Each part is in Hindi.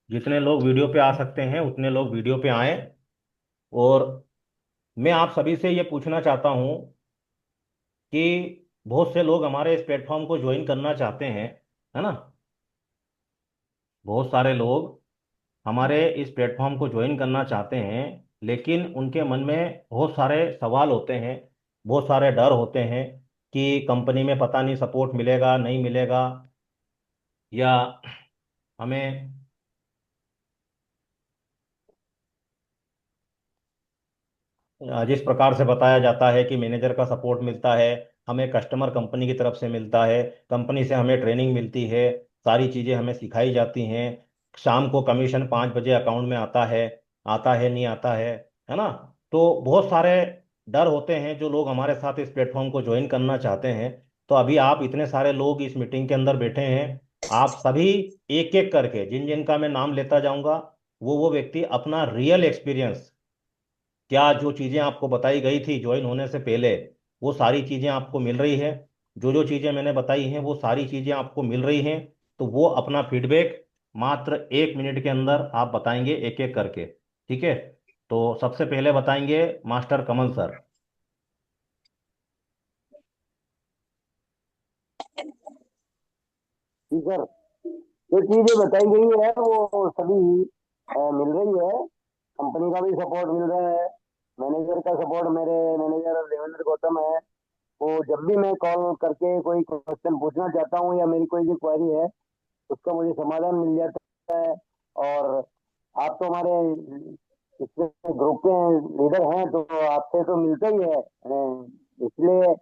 जितने लोग वीडियो पे आ सकते हैं उतने लोग वीडियो पे आएं। और मैं आप सभी से ये पूछना चाहता हूँ कि बहुत से लोग हमारे इस प्लेटफॉर्म को ज्वाइन करना चाहते हैं, है ना। बहुत सारे लोग हमारे इस प्लेटफॉर्म को ज्वाइन करना चाहते हैं, लेकिन उनके मन में बहुत सारे सवाल होते हैं, बहुत सारे डर होते हैं कि कंपनी में पता नहीं सपोर्ट मिलेगा नहीं मिलेगा, या हमें जिस प्रकार से बताया जाता है कि मैनेजर का सपोर्ट मिलता है, हमें कस्टमर कंपनी की तरफ से मिलता है, कंपनी से हमें ट्रेनिंग मिलती है, सारी चीज़ें हमें सिखाई जाती हैं, शाम को कमीशन 5 बजे अकाउंट में आता है नहीं आता है ना। तो बहुत सारे डर होते हैं जो लोग हमारे साथ इस प्लेटफॉर्म को ज्वाइन करना चाहते हैं। तो अभी आप इतने सारे लोग इस मीटिंग के अंदर बैठे हैं, आप सभी एक एक करके जिन जिन का मैं नाम लेता जाऊंगा, वो व्यक्ति अपना रियल एक्सपीरियंस, क्या जो चीज़ें आपको बताई गई थी ज्वाइन होने से पहले, वो सारी चीज़ें आपको मिल रही है, जो जो चीज़ें मैंने बताई हैं वो सारी चीज़ें आपको मिल रही हैं, तो वो अपना फीडबैक मात्र 1 मिनट के अंदर आप बताएंगे एक एक करके। ठीक है। तो सबसे पहले बताएंगे मास्टर कमल सर। जी सर, जो चीजें बताई गई है वो सभी मिल रही है। कंपनी का भी सपोर्ट मिल रहा है। मैनेजर का सपोर्ट, मेरे मैनेजर देवेंद्र गौतम है। वो जब भी मैं कॉल करके कोई क्वेश्चन पूछना चाहता हूँ या मेरी कोई भी क्वेरी है, उसका मुझे समाधान मिल जाता है। और आप तो हमारे इसमें ग्रुप के लीडर हैं, तो आपसे तो मिलता ही है। इसलिए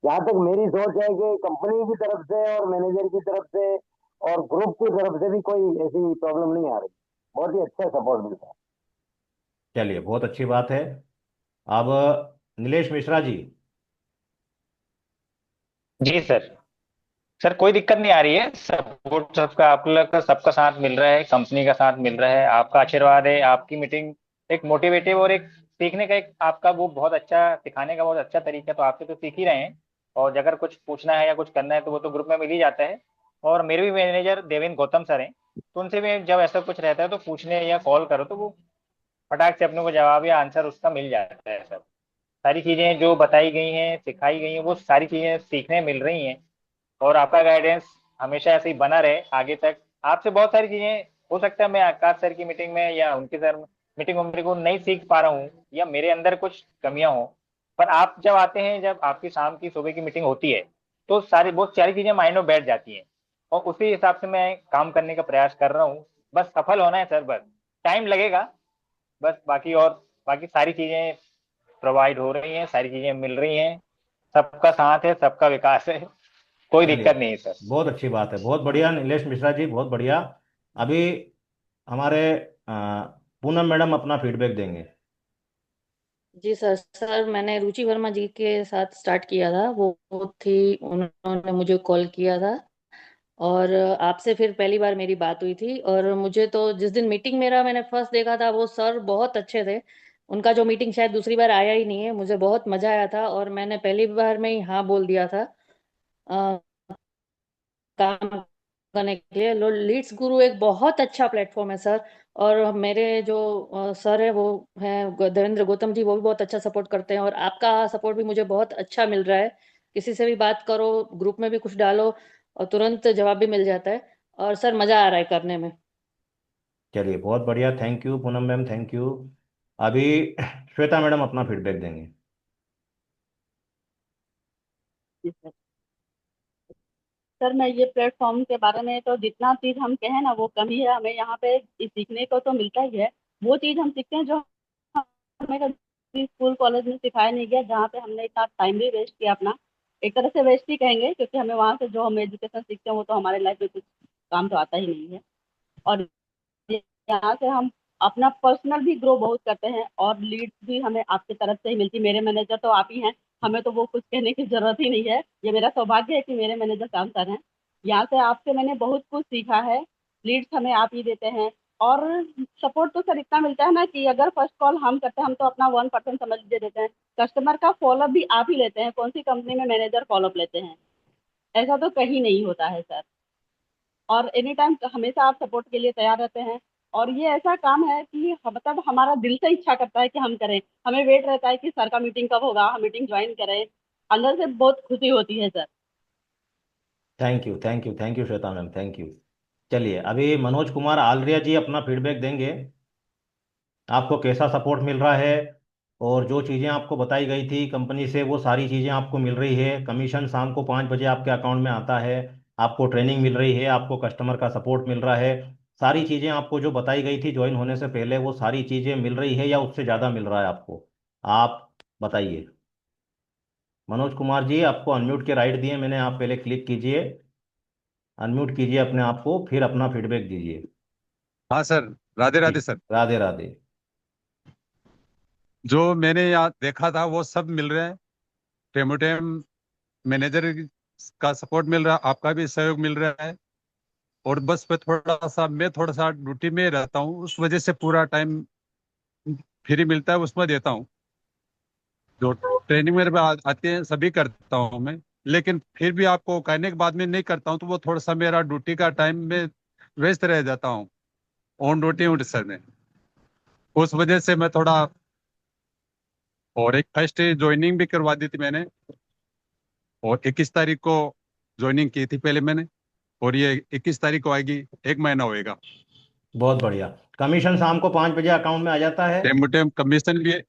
जहाँ तक मेरी सोच है कि कंपनी की तरफ से और मैनेजर की तरफ से और ग्रुप की तरफ से भी कोई ऐसी प्रॉब्लम नहीं आ रही। बहुत ही अच्छा सपोर्ट मिलता है। चलिए, बहुत अच्छी बात है। अब नीलेश मिश्रा जी। जी सर। सर कोई दिक्कत नहीं आ रही है, सपोर्ट सबका, आप लोग का सबका साथ मिल रहा है, कंपनी का साथ मिल रहा है, आपका आशीर्वाद है, आपकी मीटिंग एक मोटिवेटिव और एक सीखने का एक आपका वो बहुत अच्छा सिखाने का बहुत अच्छा तरीका है, तो आपसे तो सीख ही रहे हैं। और अगर कुछ पूछना है या कुछ करना है तो वो तो ग्रुप में मिल ही जाता है। और मेरे भी मैनेजर देवेंद्र गौतम सर हैं, तो उनसे भी जब ऐसा कुछ रहता है तो पूछने या कॉल करो तो वो फटाक से अपने को जवाब या आंसर उसका मिल जाता है सर। सारी चीजें जो बताई गई हैं सिखाई गई हैं वो सारी चीजें सीखने मिल रही हैं। और आपका गाइडेंस हमेशा ऐसे ही बना रहे आगे तक। आपसे बहुत सारी चीजें हो सकता है मैं आकाश सर की मीटिंग में या उनके सर मीटिंग में मेरे को नहीं सीख पा रहा हूँ या मेरे अंदर कुछ कमियां हो, पर आप जब आते हैं, जब आपकी शाम की सुबह की मीटिंग होती है, तो सारी बहुत सारी चीजें माइंड में बैठ जाती हैं और उसी हिसाब से मैं काम करने का प्रयास कर रहा हूँ। बस सफल होना है सर, बस टाइम लगेगा, बस बाकी और बाकी सारी चीजें प्रोवाइड हो रही हैं, सारी चीजें मिल रही हैं, सबका साथ है, सबका विकास है, कोई चलिए, दिक्कत नहीं है सर। बहुत अच्छी बात है, बहुत बढ़िया नीलेश मिश्रा जी, बहुत बढ़िया। अभी हमारे पूनम मैडम अपना फीडबैक देंगे। जी सर। सर मैंने रुचि वर्मा जी के साथ स्टार्ट किया था, वो थी, उन्होंने मुझे कॉल किया था और आपसे फिर पहली बार मेरी बात हुई थी। और मुझे तो जिस दिन मीटिंग मेरा मैंने फर्स्ट देखा था, वो सर बहुत अच्छे थे। उनका जो मीटिंग शायद दूसरी बार आया ही नहीं है, मुझे बहुत मजा आया था और मैंने पहली बार में ही हाँ बोल दिया था काम करने के लिए। लीड्स गुरु एक बहुत अच्छा प्लेटफॉर्म है सर। और मेरे जो सर है वो है देवेंद्र गौतम जी, वो भी बहुत अच्छा सपोर्ट करते हैं और आपका सपोर्ट भी मुझे बहुत अच्छा मिल रहा है। किसी से भी बात करो, ग्रुप में भी कुछ डालो और तुरंत जवाब भी मिल जाता है। और सर मजा आ रहा है करने में। चलिए, बहुत बढ़िया, thank you Poonam ma'am, thank you. अभी श्वेता मैडम अपना फीडबैक देंगे। जी सर। सर मैं ये प्लेटफॉर्म के बारे में तो जितना चीज हम कहें ना वो कम ही है। हमें यहाँ पे सीखने को तो मिलता ही है। वो चीज हम सीखते हैं जो हमें कभी स्कूल कॉलेज में सिखाया नहीं गया, जहाँ पे हमने इतना टाइम भी वेस्ट किया अपना। एक तरह से वेस्ट ही कहेंगे, क्योंकि हमें वहाँ से जो हम एजुकेशन सीखते हैं वो तो हमारे लाइफ में कुछ काम तो आता ही नहीं है। और यहाँ से हम अपना पर्सनल भी ग्रो बहुत करते हैं और लीड्स भी हमें आपकी तरफ से ही मिलती। मेरे मैनेजर तो आप ही हैं, हमें तो वो कुछ कहने की जरूरत ही नहीं है। ये मेरा सौभाग्य है कि मेरे मैनेजर काम कर रहे हैं। यहाँ से आपसे मैंने बहुत कुछ सीखा है। लीड्स हमें आप ही देते हैं। और सपोर्ट तो सर इतना मिलता है ना कि अगर फर्स्ट कॉल हम करते हैं, हम तो अपना 1% समझ दे देते हैं। कस्टमर का फॉलोअप भी आप ही लेते हैं। कौन सी कंपनी में मैनेजर फॉलोअप लेते हैं? ऐसा तो कहीं नहीं होता है सर। और एनी टाइम हमेशा आप सपोर्ट के लिए तैयार रहते हैं। और ये ऐसा काम है कि मतलब हमारा दिल से इच्छा करता है कि हम करें। हमें वेट रहता है कि सर का मीटिंग कब होगा, हम मीटिंग ज्वाइन करें। अंदर से बहुत खुशी होती है sir. Thank you, thank you, thank you Shweta ma'am, thank you. चलिए, अभी मनोज कुमार आलरिया जी अपना फीडबैक देंगे। आपको कैसा सपोर्ट मिल रहा है, और जो चीज़ें आपको बताई गई थी कंपनी से वो सारी चीज़ें आपको मिल रही है? कमीशन शाम को 5 बजे आपके अकाउंट में आता है, आपको ट्रेनिंग मिल रही है, आपको कस्टमर का सपोर्ट मिल रहा है, सारी चीज़ें आपको जो बताई गई थी ज्वाइन होने से पहले वो सारी चीज़ें मिल रही है या उससे ज़्यादा मिल रहा है आपको? आप बताइए। मनोज कुमार जी, आपको अनम्यूट के राइट दिए मैंने, आप पहले क्लिक कीजिए, अनम्यूट कीजिए अपने आप को, फिर अपना फीडबैक दीजिए। हाँ सर। राधे जी, राधे सर। राधे राधे। जो मैंने यहाँ देखा था वो सब मिल रहे हैं। टेमो टेम मैनेजर का सपोर्ट मिल रहा है, आपका भी सहयोग मिल रहा है। और बस पे थोड़ा सा ड्यूटी में रहता हूँ, उस वजह से पूरा टाइम फ्री मिलता है उसमें देता हूँ। जो ट्रेनिंग मेरे पे आती है सभी करता हूँ मैं। लेकिन फिर भी आपको कहने के बाद में नहीं करता हूँ तो वो थोड़ा सा मेरा ड्यूटी का टाइम में व्यस्त रह जाता हूँ, ऑन ड्यूटी हूँ सर में। उस वजह से मैं थोड़ा, और एक फर्स्ट ज्वाइनिंग भी करवा दी थी मैंने, और 21 तारीख को ज्वाइनिंग की थी पहले मैंने, और ये 21 तारीख को आएगी, एक महीना होएगा। बहुत बढ़िया। कमीशन शाम को 5 बजे अकाउंट में आ जाता है? टेम टेम कमीशन भी।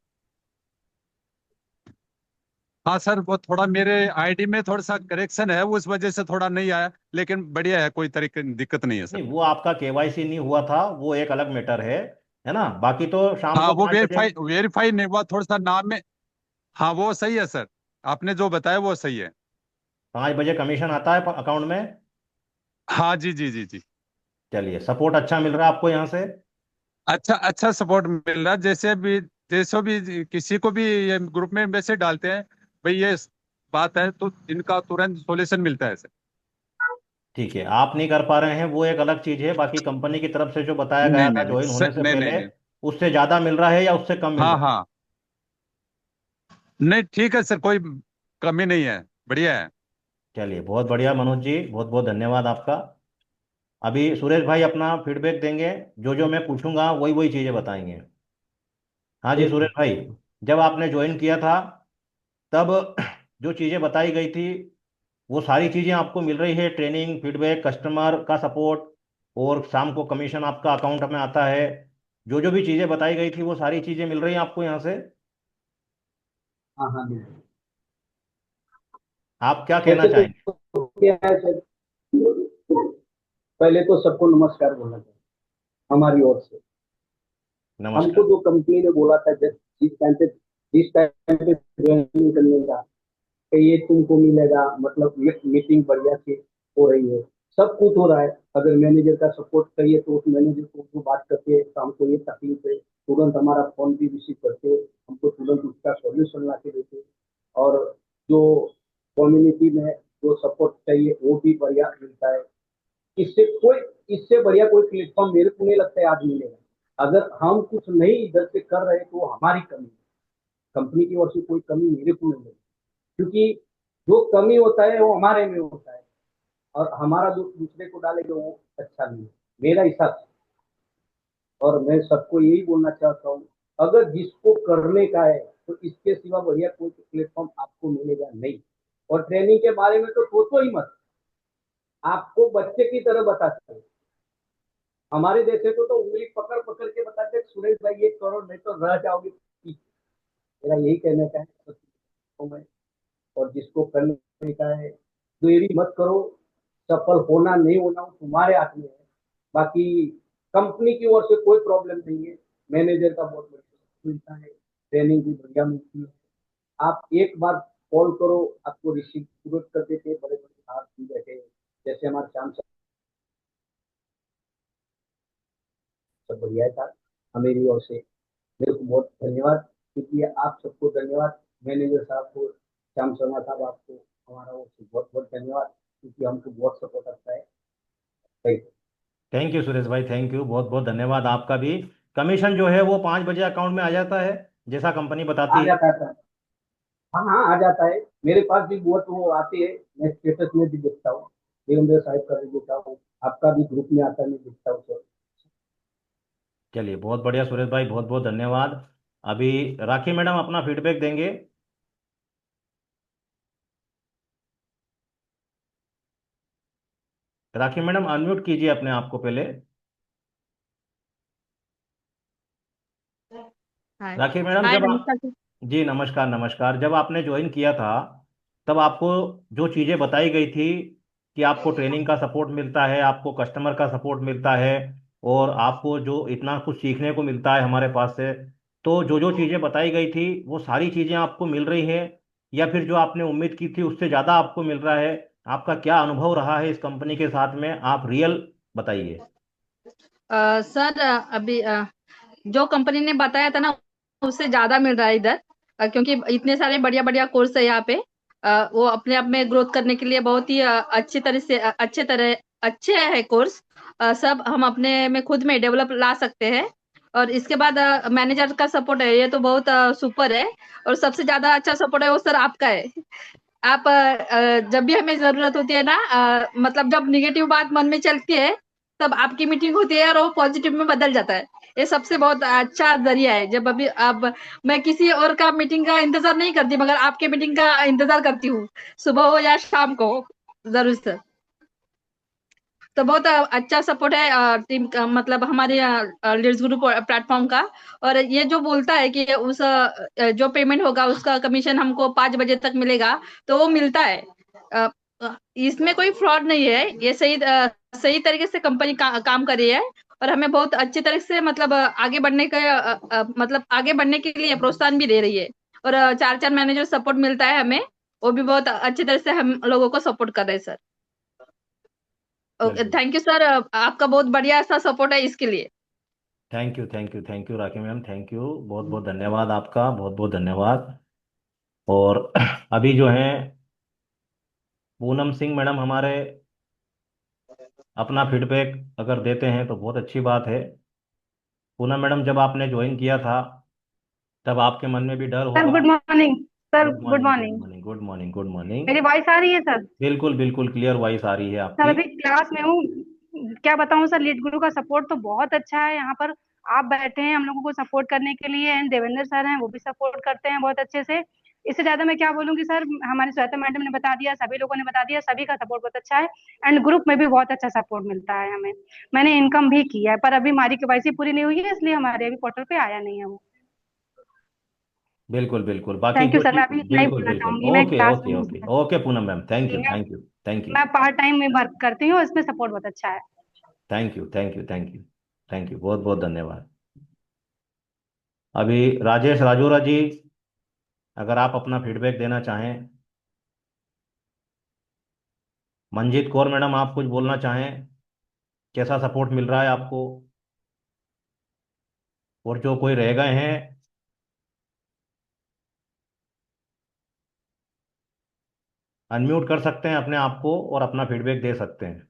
हाँ सर, वो थोड़ा मेरे आईडी में थोड़ा सा करेक्शन है, उस वजह से थोड़ा नहीं आया, लेकिन बढ़िया है, कोई तरीके दिक्कत नहीं है सर। नहीं, वो आपका केवाईसी नहीं हुआ था, वो एक अलग मैटर है ना? बाकी तो शाम हाँ को वो 5 बजे। वेरीफाई वेरीफाई नहीं हुआ, थोड़ा सा नाम में। हाँ वो सही है सर, आपने जो बताया वो सही है। 5 बजे कमीशन आता है अकाउंट में? हाँ जी जी जी जी। चलिए, सपोर्ट अच्छा मिल रहा है आपको यहाँ से? अच्छा अच्छा सपोर्ट मिल रहा है, जैसे भी किसी को भी ये ग्रुप में मैसेज डालते हैं, भाई ये बात है, तो इनका तुरंत सॉल्यूशन मिलता है सर। ठीक है, आप नहीं कर पा रहे हैं वो एक अलग चीज़ है, बाकी कंपनी की तरफ से जो बताया नहीं गया था नहीं नहीं ज्वाइन होने से नहीं नहीं पहले, नहीं। उससे ज़्यादा मिल रहा है या उससे कम मिल हाँ रहा है? हाँ। नहीं ठीक है सर, कोई कमी नहीं है, बढ़िया है। चलिए, बहुत बढ़िया मनोज जी, बहुत बहुत धन्यवाद आपका। अभी सुरेश भाई अपना फीडबैक देंगे, जो जो मैं पूछूंगा वही वही चीज़ें बताएंगे। हाँ जी सुरेश भाई, जब आपने ज्वाइन किया था तब जो चीज़ें बताई गई थी वो सारी चीज़ें आपको मिल रही है? ट्रेनिंग, फीडबैक, कस्टमर का सपोर्ट, और शाम को कमीशन आपका अकाउंट में आता है, जो जो भी चीज़ें बताई गई थी वो सारी चीज़ें मिल रही हैं आपको यहाँ से? हाँ हाँ बिल्कुल। आप क्या कहना वैसे चाहेंगे? तो क्या है सर, पहले तो सबको नमस्कार बोलना चाहिए हमारी ओर से। हमको नमस्कार। जो कंपनी ने बोला था, जिस टाइम पे ज्वाइन करने का, कि ये तुमको मिलेगा, मतलब मीटिंग बढ़िया से हो रही है, सब कुछ हो रहा है। अगर मैनेजर का सपोर्ट चाहिए तो उस मैनेजर को जो बात करके हमको ये तकलीफ है, तुरंत हमारा फोन भी रिसीव करके हमको तुरंत उसका सॉल्यूशन ला के देते। और जो कम्युनिटी में जो सपोर्ट चाहिए वो भी बढ़िया मिलता है। इससे कोई इससे बढ़िया कोई प्लेटफॉर्म मेरे को नहीं लगता है आज मिलेगा। अगर हम कुछ नहीं इधर से कर रहे तो वो हमारी कमी है, कंपनी की ओर से कोई कमी मेरे को नहीं है। क्योंकि जो कमी होता है वो हमारे में होता है, और हमारा जो दूसरे को डालेगा वो अच्छा नहीं है, मेरा हिसाब से। और मैं सबको यही बोलना चाहता हूँ, अगर जिसको करने का है तो इसके सिवा बढ़िया कोई प्लेटफॉर्म आपको मिलेगा नहीं। और ट्रेनिंग के बारे में तो सोचो ही मत, आपको बच्चे की तरह बताते हैं। हमारे जैसे को तो उंगली पकड़ पकड़ के बताते सुरेश भाई ये करो नहीं तो रह जाओगे पीछे। मेरा यही कहने का है तो मैं, और जिसको करने का है देरी मत करो। सफल होना नहीं होना वो तुम्हारे हाथ में है। बाकी कंपनी की ओर से कोई प्रॉब्लम नहीं है, मैनेजर का बहुत बढ़िया मिलता है, ट्रेनिंग भी बढ़िया मिलती है। आप एक बार कॉल करो, आपको रिसीव तुरंत कर देते हैं, बड़े बड़े आप भी बैठे हैं, जैसे हमारे श्याम सर, सब बढ़िया है सर। हमेरी ओर से मेरे को बहुत धन्यवाद, क्योंकि आप सबको धन्यवाद, मैनेजर साहब को, श्याम शर्मा साहब आपको हमारा ओर से बहुत बहुत धन्यवाद, क्योंकि हमको बहुत सपोर्ट करता है। Thank you. Thank you Suresh भाई, थैंक यू, बहुत बहुत धन्यवाद आपका भी। कमीशन जो है वो 5 बजे अकाउंट में आ जाता है, जैसा कंपनी आ बताती है? जाता है सर। हाँ हाँ आ जाता है, मेरे पास भी बहुत वो आते हैं, मैं स्टेटस में भी देखता हूँ, देवेंद्र साहिब का भी देखता हूँ, आपका भी ग्रुप में आता है, मैं देखता हूँ सर। चलिए, बहुत बढ़िया सुरेश भाई, बहुत बहुत धन्यवाद। अभी राखी मैडम अपना फीडबैक देंगे। राखी मैडम अनम्यूट कीजिए अपने आप को पहले। हाय। राखी मैडम हाय जब आप, नमस्कार सर। जी नमस्कार नमस्कार, जब आपने ज्वाइन किया था तब आपको जो चीज़ें बताई गई थी कि आपको ट्रेनिंग का सपोर्ट मिलता है, आपको कस्टमर का सपोर्ट मिलता है, और आपको जो इतना कुछ सीखने को मिलता है हमारे पास से, तो जो जो चीज़ें बताई गई थी वो सारी चीज़ें आपको मिल रही हैं, या फिर जो आपने उम्मीद की थी उससे ज़्यादा आपको मिल रहा है? आपका क्या अनुभव रहा है इस कंपनी के साथ में, आप रियल बताइए। सर अभी जो कंपनी ने बताया था ना उससे ज्यादा मिल रहा है इधर। क्योंकि इतने सारे बढ़िया बढ़िया कोर्स है यहाँ पे। वो अपने आप में ग्रोथ करने के लिए बहुत ही अच्छी तरह से अच्छे है कोर्स। सब हम अपने में खुद में डेवलप ला सकते हैं। और इसके बाद मैनेजर का सपोर्ट है, ये तो बहुत सुपर है। और सबसे ज्यादा अच्छा सपोर्ट है वो सर आपका है। आप जब भी हमें जरूरत होती है ना, मतलब जब निगेटिव बात मन में चलती है तब आपकी मीटिंग होती है और वो पॉजिटिव में बदल जाता है। ये सबसे बहुत अच्छा जरिया है। जब अभी अब मैं किसी और का मीटिंग का इंतजार नहीं करती मगर आपके मीटिंग का इंतजार करती हूँ, सुबह हो या शाम को। जरूर सर। तो बहुत अच्छा सपोर्ट है टीम का, मतलब हमारे लीड्स ग्रुप प्लेटफॉर्म का। और ये जो बोलता है कि उस जो पेमेंट होगा उसका कमीशन हमको 5 बजे तक मिलेगा, तो वो मिलता है। अ, इसमें कोई फ्रॉड नहीं है। ये सही तरीके से कंपनी काम कर रही है। और हमें बहुत अच्छी तरह से मतलब आगे बढ़ने का मतलब आगे बढ़ने के लिए प्रोत्साहन भी दे रही है। और 4 4 मैनेजर सपोर्ट मिलता है हमें। वो भी बहुत अच्छी तरह से हम लोगों को सपोर्ट कर रहे हैं सर। ओके, चलिए, थैंक यू सर। आपका बहुत बढ़िया सा सपोर्ट है इसके लिए। Thank you thank you thank you rakhi ma'am, thank you, बहुत बहुत धन्यवाद आपका, बहुत बहुत धन्यवाद। और अभी जो है पूनम सिंह मैडम हमारे अपना फीडबैक अगर देते हैं तो बहुत अच्छी बात है। पूनम मैडम, जब आपने ज्वाइन किया था तब आपके मन में भी डर सर होगा। Good morning. Sir good good morning, good morning. Morning, good morning, good morning. मेरी वॉइस आ रही है सर? बिल्कुल बिल्कुल क्लियर वॉइस आ रही है सर आपकी। अभी क्लास में हूँ। क्या बताऊँ सर, लीड गुरु का सपोर्ट तो बहुत अच्छा है यहाँ पर। आप बैठे हैं हम लोगों को सपोर्ट करने के लिए, एंड देवेंद्र सर हैं वो भी सपोर्ट करते हैं बहुत अच्छे से। इससे ज्यादा मैं क्या बोलूंगी सर, हमारी श्वेता मैडम ने बता दिया, सभी लोगों ने बता दिया, सभी का सपोर्ट बहुत अच्छा है। एंड ग्रुप में भी बहुत अच्छा सपोर्ट मिलता है हमें। मैंने इनकम भी किया है पर अभी हमारी केवाईसी पूरी नहीं हुई है, इसलिए हमारे अभी पोर्टल पे आया नहीं है वो। बिल्कुल बिल्कुल, बाकी थैंक यू जो सर, मैं चीज, अभी इतना ही बिल्कुल बोलना बिल्कुल, चाहूंगी, मैं ओके क्लास में ओके हूँ okay sir. Okay Poonam ma'am, thank ji, you thank you thank you मैं पार्ट टाइम में वर्क करती हूँ, इसमें सपोर्ट बहुत अच्छा है। Thank you thank you thank you thank you, बहुत बहुत धन्यवाद। अभी राजेश राजोरा जी, अगर आप अपना फीडबैक देना चाहें। मंजीत कौर मैडम, आप कुछ बोलना चाहें, कैसा सपोर्ट मिल रहा है आपको? और जो कोई रह गए हैं, अनम्यूट कर सकते हैं अपने आप को और अपना फीडबैक दे सकते हैं।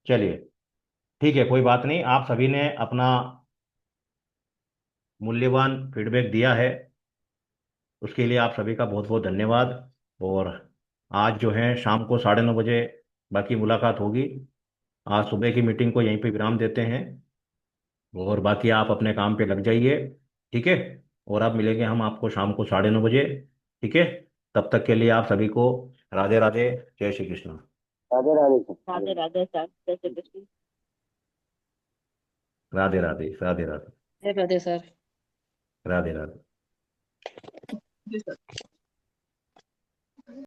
चलिए, ठीक है, कोई बात नहीं, आप सभी ने अपना मूल्यवान फीडबैक दिया है, उसके लिए आप सभी का बहुत बहुत धन्यवाद। और आज जो है शाम को 9:30 बजे बाकी मुलाकात होगी। आज सुबह की मीटिंग को यहीं पे विराम देते हैं, और बाकी आप अपने काम पे लग जाइए, ठीक है? और अब मिलेंगे हम आपको शाम को 9:30 बजे, ठीक है? तब तक के लिए आप सभी को राधे राधे, जय श्री कृष्ण। राधे राधे सर। राधे राधे सर, जय श्री कृष्ण। राधे राधे, राधे राधे, राधे सर। राधे राधे। जी सर।